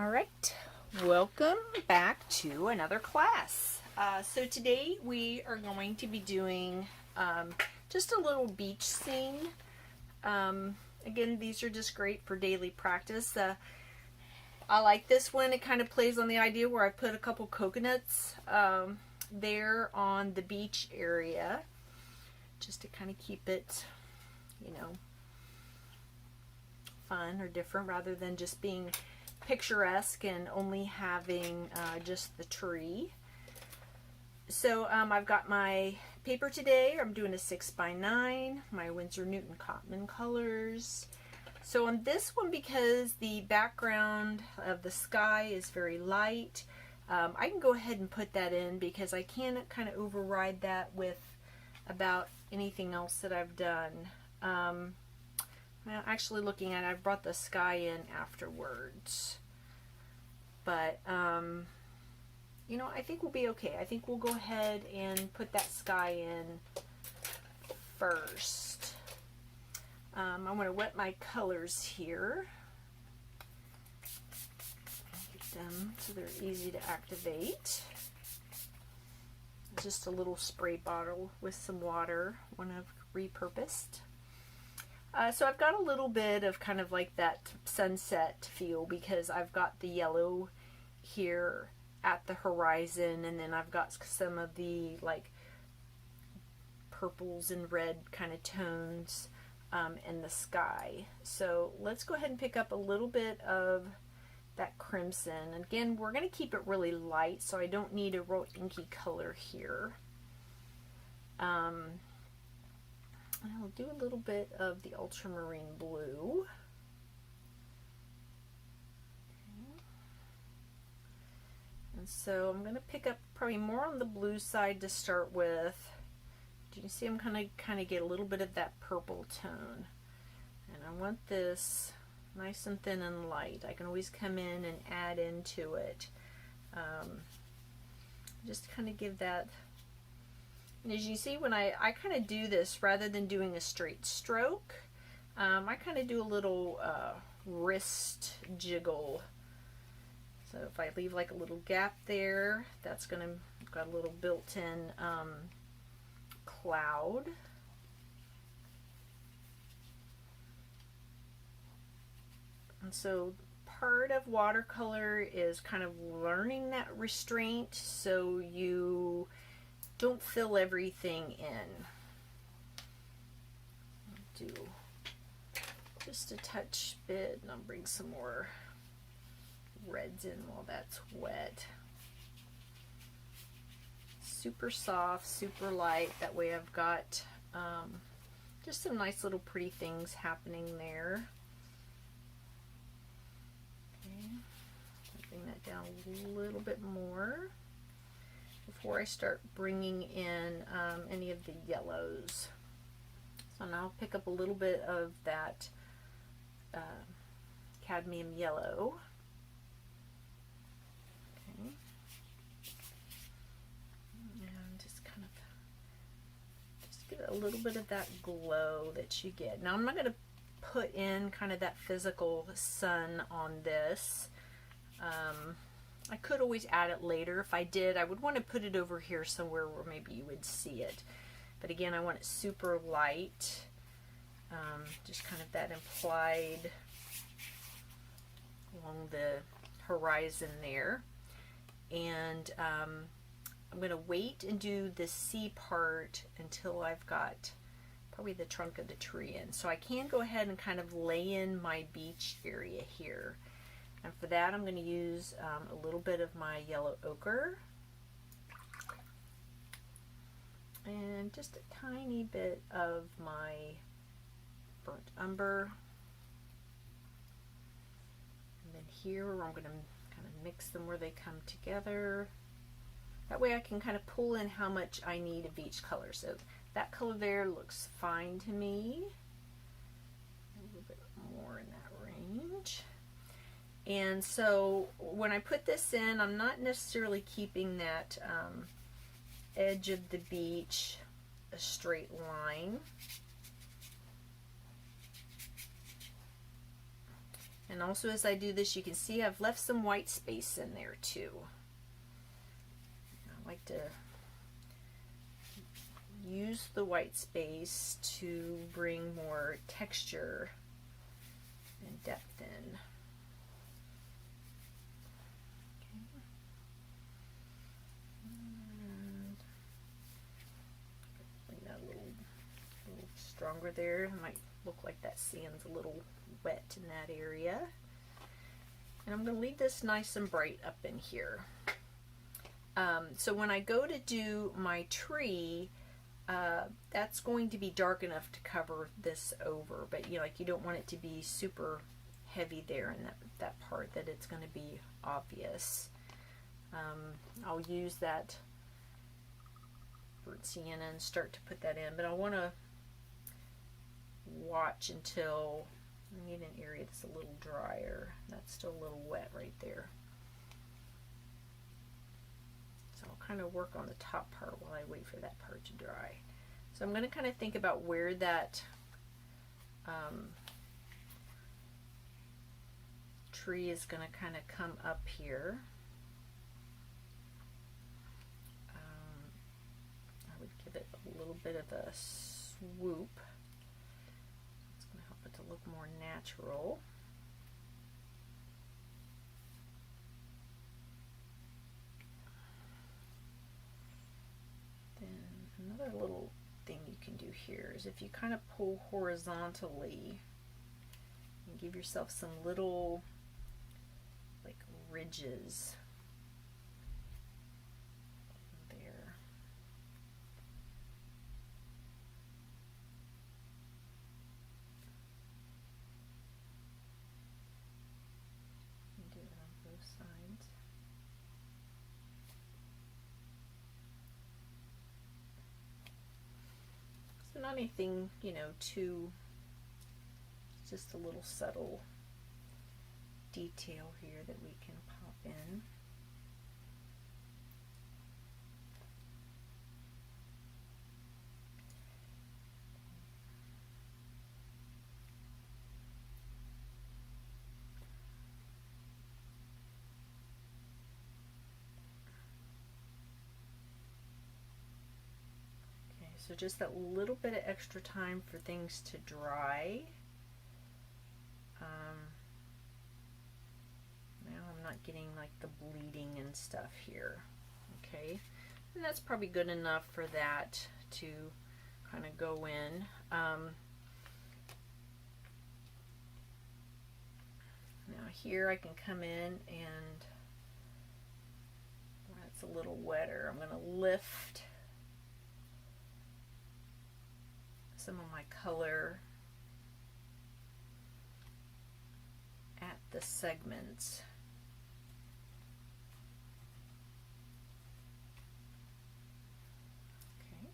All right, welcome back to another class. So today we are going to be doing just a little beach scene. Again, these are just great for daily practice. I like this one. It kind of plays on the idea where I put a couple coconuts there on the beach area just to kind of keep it, fun or different rather than just being picturesque and only having just the tree. So I've got my paper today. I'm doing a 6x9, my Winsor Newton Cotman colors. So on this one, because the background of the sky is very light, I can go ahead and put that in because I can kind of override that with about anything else that I've done. Well, actually looking at it, I've brought the sky in afterwards. But, I think we'll be okay. I think we'll go ahead and put that sky in first. I'm going to wet my colors here. Get them so they're easy to activate. Just a little spray bottle with some water, one I've repurposed. So I've got a little bit of kind of like that sunset feel because I've got the yellow here at the horizon, and then I've got some of the like purples and red kind of tones in the sky. So let's go ahead and pick up a little bit of that crimson. Again, we're going to keep it really light, so I don't need a real inky color here. I'll do a little bit of the ultramarine blue. Okay. And so I'm going to pick up probably more on the blue side to start with. Do you see I'm kind of get a little bit of that purple tone. And I want this nice and thin and light. I can always come in and add into it. Just kind of give that. And as you see, when I kind of do this, rather than doing a straight stroke, I kind of do a little wrist jiggle. So if I leave like a little gap there, that's going to got a little built-in cloud. And so part of watercolor is kind of learning that restraint so you don't fill everything in. I'll do just a touch bit, and I'll bring some more reds in while that's wet. Super soft, super light. That way I've got just some nice little pretty things happening there. Okay. I'll bring that down a little bit more before I start bringing in any of the yellows. So now I'll pick up a little bit of that cadmium yellow. Okay. And just kind of get a little bit of that glow that you get. Now I'm not going to put in kind of that physical sun on this. I could always add it later. If I did, I would want to put it over here somewhere where maybe you would see it. But again, I want it super light. Just kind of that implied along the horizon there. And I'm going to wait and do the C part until I've got probably the trunk of the tree in. So I can go ahead and kind of lay in my beach area here. And for that, I'm going to use a little bit of my yellow ochre and just a tiny bit of my burnt umber. And then here, I'm going to kind of mix them where they come together. That way I can kind of pull in how much I need of each color. So that color there looks fine to me. A little bit more in that range. And so when I put this in, I'm not necessarily keeping that edge of the beach a straight line. And And also as I do this, you can see I've left some white space in there too. I like to use the white space to bring more texture and depth in. Stronger there. It might look like that sand's a little wet in that area. And I'm going to leave this nice and bright up in here. So when I go to do my tree, that's going to be dark enough to cover this over, but like you don't want it to be super heavy there in that part that it's going to be obvious. I'll use that burnt sienna and start to put that in, but I want to watch until I need an area that's a little drier. That's still a little wet right there. So I'll kind of work on the top part while I wait for that part to dry. So I'm going to kind of think about where that tree is going to kind of come up here. I would give it a little bit of a swoop. To look more natural. Then another little thing you can do here is if you kind of pull horizontally and give yourself some little like ridges there. Sides. So not anything, too, just a little subtle detail here that we can pop in. So just that little bit of extra time for things to dry. Now I'm not getting like the bleeding and stuff here. Okay, and that's probably good enough for that to kind of go in. Now here I can come in and where it's a little wetter, I'm going to lift some of my color at the segments. Okay.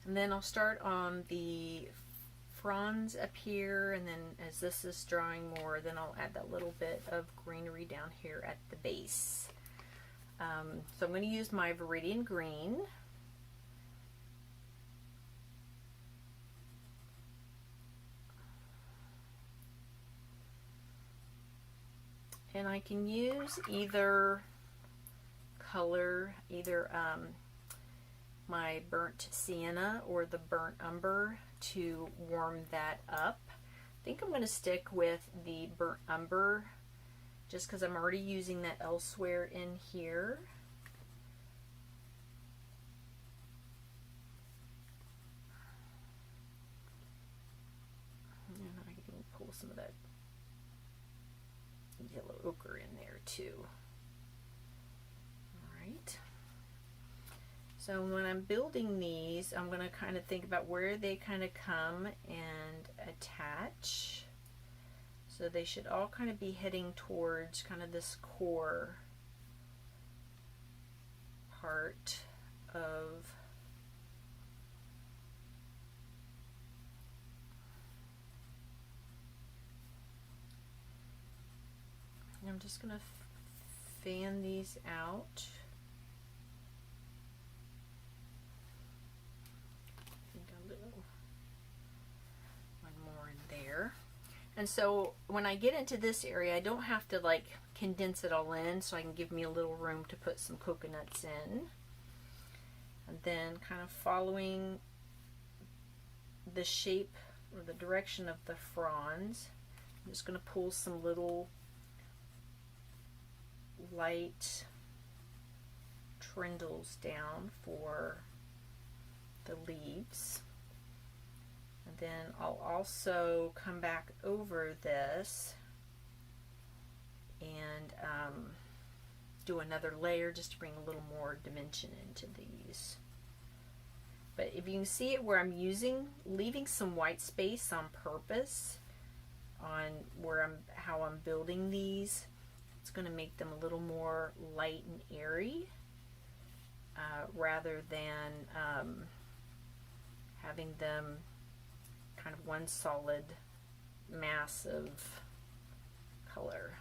And then I'll start on the fronds up here, and then as this is drying more, then I'll add that little bit of greenery down here at the base. So I'm going to use my Viridian Green. And I can use either color, either my burnt sienna or the burnt umber to warm that up. I think I'm going to stick with the burnt umber just because I'm already using that elsewhere in here. And I can pull some of that yellow ochre in there too. Alright. So when I'm building these, I'm going to kind of think about where they kind of come and attach. So they should all kind of be heading towards kind of this core part of I'm just going to fan these out. I think a little, one more in there. And so when I get into this area, I don't have to like condense it all in, so I can give me a little room to put some coconuts in. And then kind of following the shape or the direction of the fronds, I'm just going to pull some little light trindles down for the leaves. And then I'll also come back over this and do another layer just to bring a little more dimension into these. But if you can see it where I'm leaving some white space on purpose on how I'm building these, it's going to make them a little more light and airy rather than having them kind of one solid mass of color.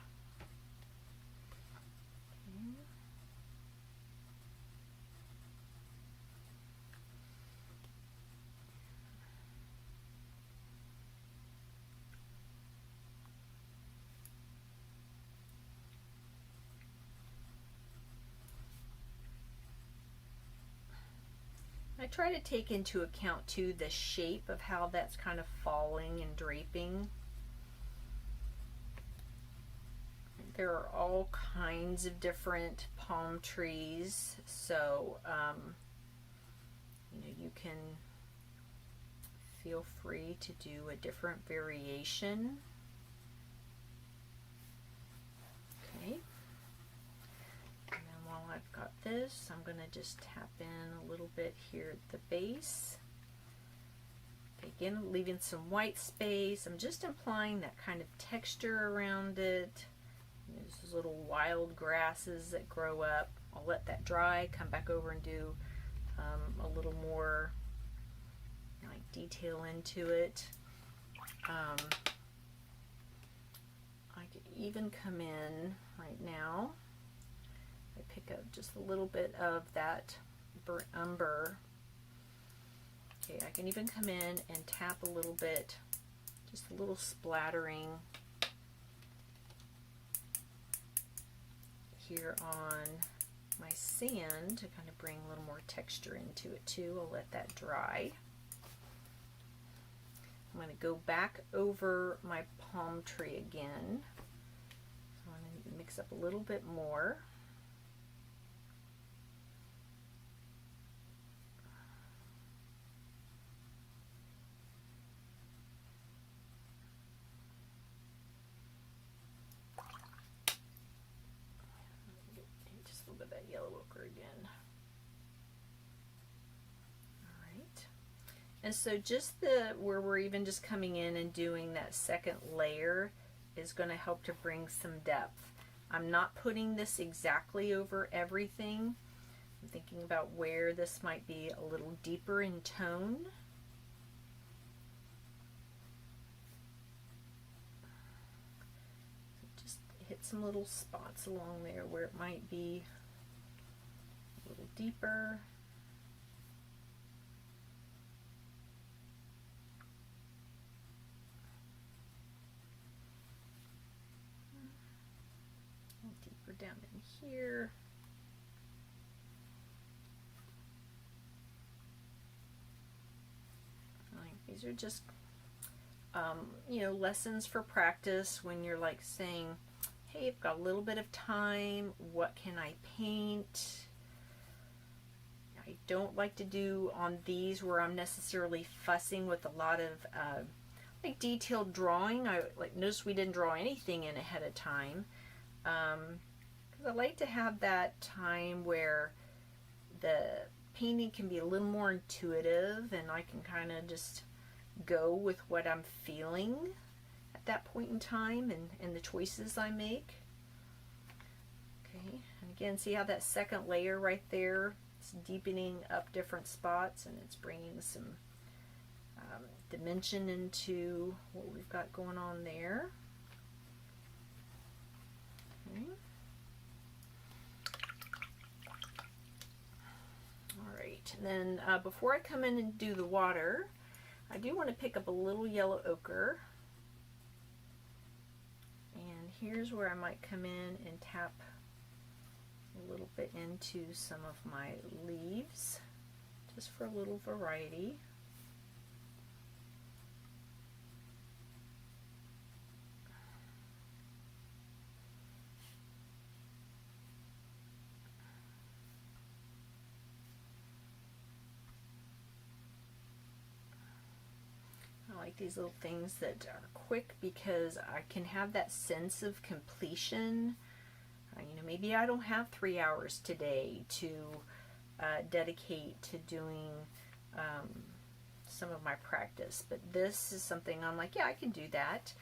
I try to take into account too the shape of how that's kind of falling and draping. There are all kinds of different palm trees, so you know, you can feel free to do a different variation. Okay. I've got this, I'm going to just tap in a little bit here at the base. Again, leaving some white space. I'm just implying that kind of texture around it. There's little wild grasses that grow up. I'll let that dry, come back over and do a little more like detail into it. I could even come in right now. I pick up just a little bit of that burnt umber. Okay, I can even come in and tap a little bit, just a little splattering here on my sand to kind of bring a little more texture into it too. I'll let that dry. I'm going to go back over my palm tree again. So I'm going to mix up a little bit more. That yellow ochre again. Alright. And so just where we're even just coming in and doing that second layer is going to help to bring some depth. I'm not putting this exactly over everything. I'm thinking about where this might be a little deeper in tone. Just hit some little spots along there where it might be a little deeper. A little deeper down in here. These are just, you know, lessons for practice when you're like saying, hey, I've got a little bit of time, what can I paint? I don't like to do on these where I'm necessarily fussing with a lot of like detailed drawing. I like notice we didn't draw anything in ahead of time because I like to have that time where the painting can be a little more intuitive and I can kind of just go with what I'm feeling at that point in time and the choices I make. Okay, and again, see how that second layer right there, it's deepening up different spots and it's bringing some dimension into what we've got going on there. Okay. Alright, and then before I come in and do the water, I do want to pick up a little yellow ochre. here's where I might come in and tap a little bit into some of my leaves, just for a little variety. I like these little things that are quick because I can have that sense of completion. You know, maybe I don't have 3 hours today to dedicate to doing some of my practice, but this is something I'm like, yeah, I can do that.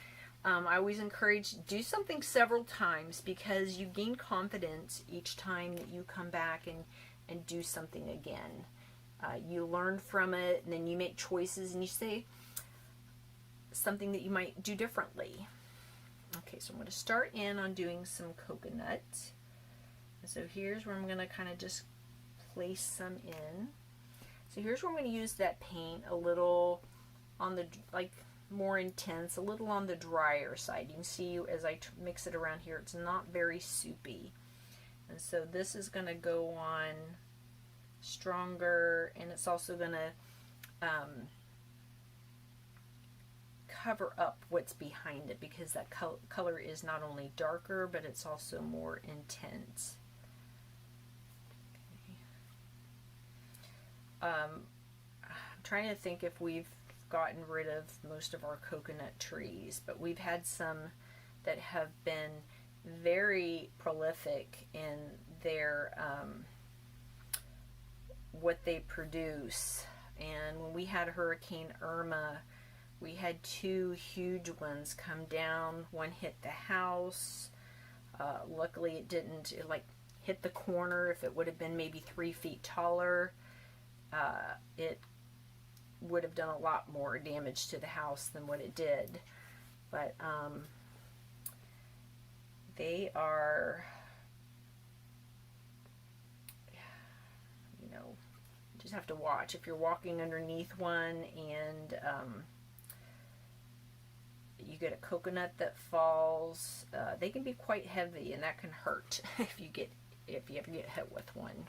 I always encourage, do something several times, because you gain confidence each time that you come back and do something again. You learn from it, and then you make choices, and you say something that you might do differently. Okay, so I'm going to start in on doing some coconut. And so here's where I'm going to kind of just place some in. So here's where I'm going to use that paint a little on the, like, more intense, a little on the drier side. You can see as I mix it around here, it's not very soupy. And so this is going to go on stronger, and it's also going to cover up what's behind it, because that color is not only darker, but it's also more intense. Okay. I'm trying to think if we've gotten rid of most of our coconut trees, but we've had some that have been very prolific in their what they produce. And when we had Hurricane Irma, we had 2 huge ones come down. One hit the house. Luckily it didn't, it like hit the corner. If it would have been maybe 3 feet taller, it would have done a lot more damage to the house than what it did. But they are, you know, just have to watch. If you're walking underneath one and you get a coconut that falls, they can be quite heavy, and that can hurt if you ever get hit with one.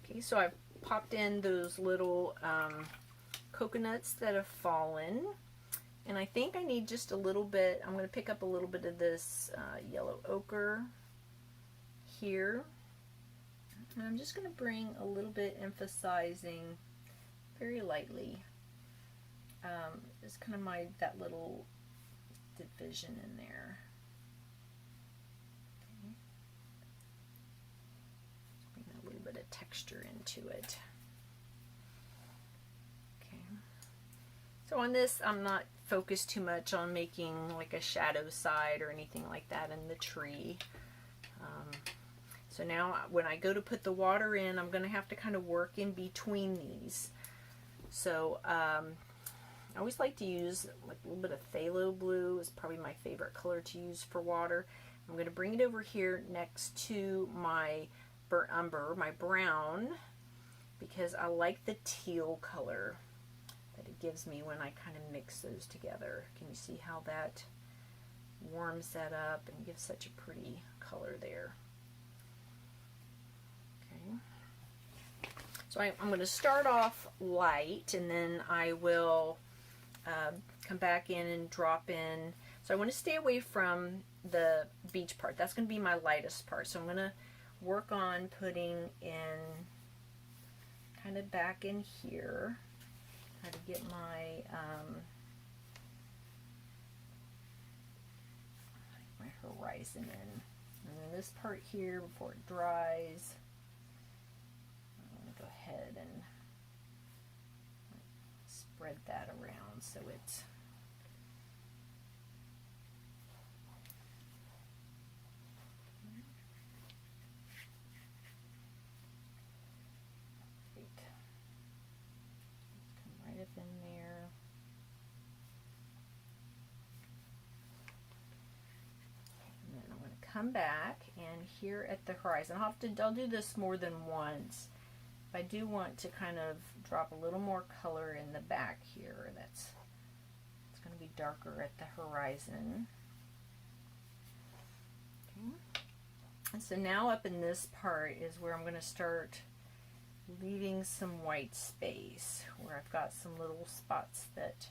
Okay, so I've popped in those little coconuts that have fallen, and I think I need just a little bit. I'm going to pick up a little bit of this yellow ochre here, and I'm just going to bring a little bit, emphasizing very lightly. It's kind of that little division in there. Okay. Bring a little bit of texture into it. Okay. So on this, I'm not focused too much on making like a shadow side or anything like that in the tree. So now when I go to put the water in, I'm going to have to kind of work in between these. So I always like to use like a little bit of phthalo blue. Is probably my favorite color to use for water. I'm going to bring it over here next to my burnt umber, my brown, because I like the teal color that it gives me when I kind of mix those together. Can you see how that warms that up and gives such a pretty color there? Okay. So I'm going to start off light, and then I will come back in and drop in. So I want to stay away from the beach part. That's going to be my lightest part. So I'm going to work on putting in kind of back in here. Try to get my horizon in. And then this part here, before it dries, I'm going to go ahead and spread that around so it's great. Come right up in there. And then I'm going to come back, and here at the horizon, I'll do this more than once. I do want to kind of drop a little more color in the back here. It's going to be darker at the horizon. And so now up in this part is where I'm going to start leaving some white space, where I've got some little spots that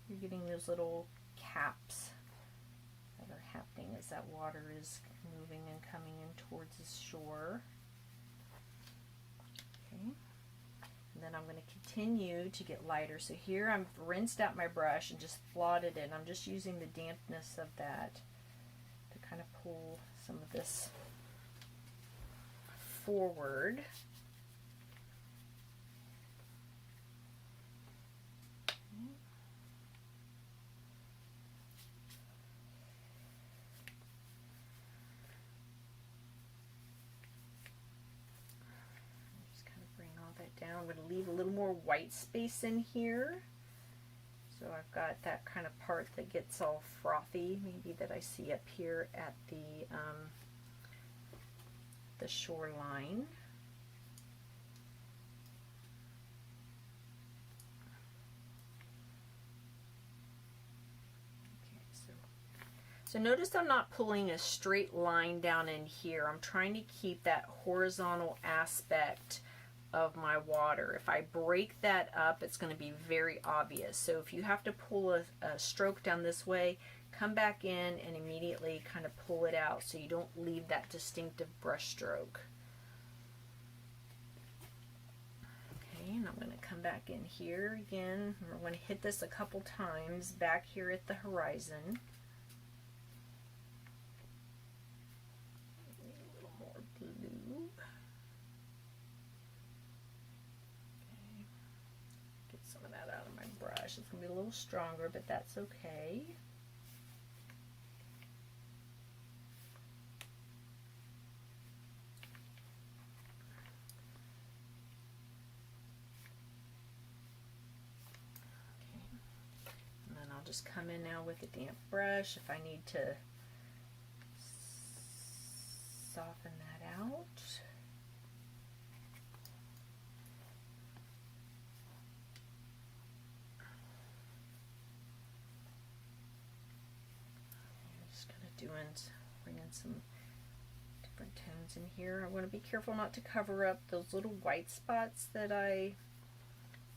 you're getting those little caps that are happening as that water is moving and coming in towards the shore. Okay. And then I'm going to continue to get lighter. So here I've rinsed out my brush and just blotted it. I'm just using the dampness of that to kind of pull some of this forward. Down. I'm going to leave a little more white space in here. So I've got that kind of part that gets all frothy, maybe that I see up here at the shoreline. Okay, so notice I'm not pulling a straight line down in here. I'm trying to keep that horizontal aspect of my water. If I break that up, it's going to be very obvious. So if you have to pull a stroke down this way, come back in and immediately kind of pull it out so you don't leave that distinctive brush stroke. Okay, and I'm going to come back in here again. We're going to hit this a couple times back here at the horizon. A little more blue. Out of my brush. It's going to be a little stronger, but that's okay. And then I'll just come in now with a damp brush if I need to soften that out. Bring in some different tones in here. I want to be careful not to cover up those little white spots that I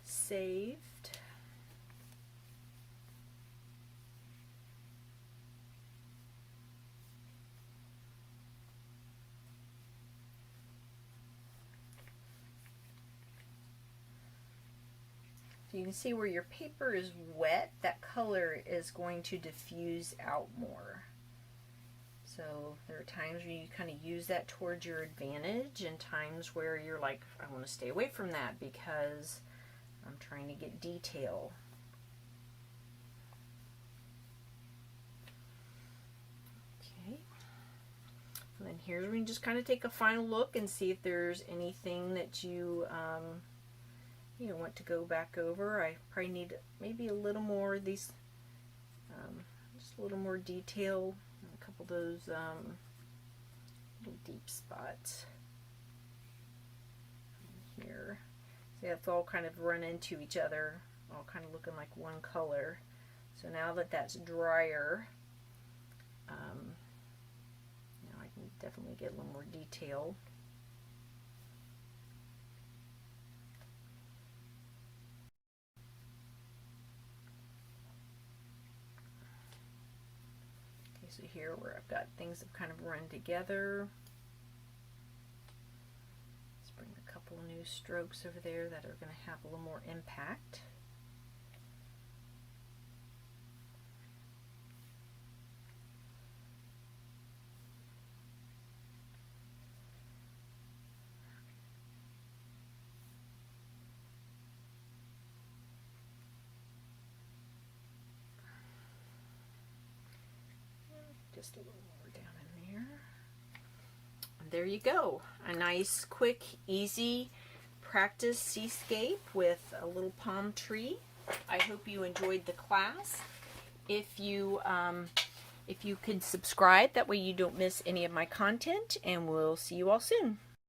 saved. So you can see where your paper is wet, that color is going to diffuse out more. So there are times where you kind of use that towards your advantage and times where you're like, I want to stay away from that because I'm trying to get detail. Okay. And then here's where you just kind of take a final look and see if there's anything that you want to go back over. I probably need maybe a little more of these, just a little more detail. A couple of those little deep spots here. See, it's all kind of run into each other, all kind of looking like one color. So now that that's drier, now I can definitely get a little more detail. So here where I've got things that kind of run together, let's bring a couple new strokes over there that are going to have a little more impact. Just a little more down in there. And there you go. A nice, quick, easy practice seascape with a little palm tree. I hope you enjoyed the class. If you could subscribe, that way you don't miss any of my content, and we'll see you all soon.